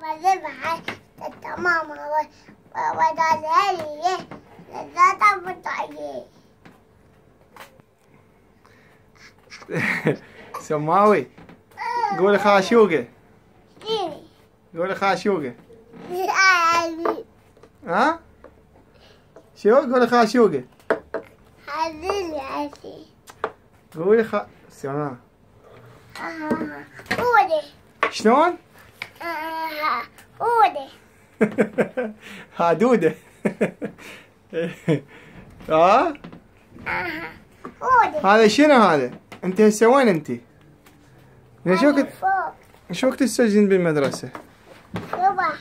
بذبح تمام ودالي لا تبطئي. سماوي قولي خاشوقة. قولي خاشوقة. ها؟ شو قولي خاشوقة. قولي سماوي. قولي. شلون؟ قولي. ها دودة. ها؟ قولي. هذا شنو هذا؟ انت هسه وين انت؟ شو وقت تسجلين بالمدرسة؟ صبح.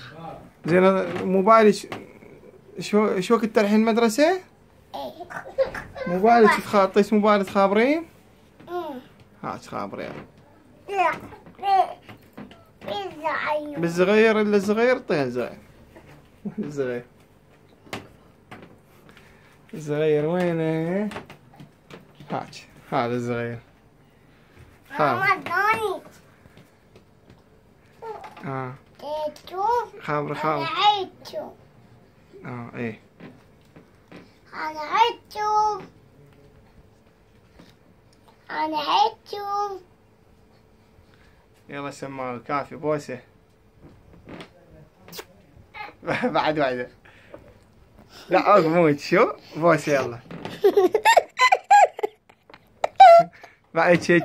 زين موبايلك شو وقت تروحين المدرسة؟ موبايلك عطيت موبايل تخابرين؟ ها تخابرين. لا بالصغير الا الصغير طين زين. الصغير. الصغير وينه؟ هاك هذا الصغير. خابر. ايه أنا عدتم. يلا سماوي كافي بوسه. بعد واحدة. لا عقب موت شو بوسه يلا. بعد شي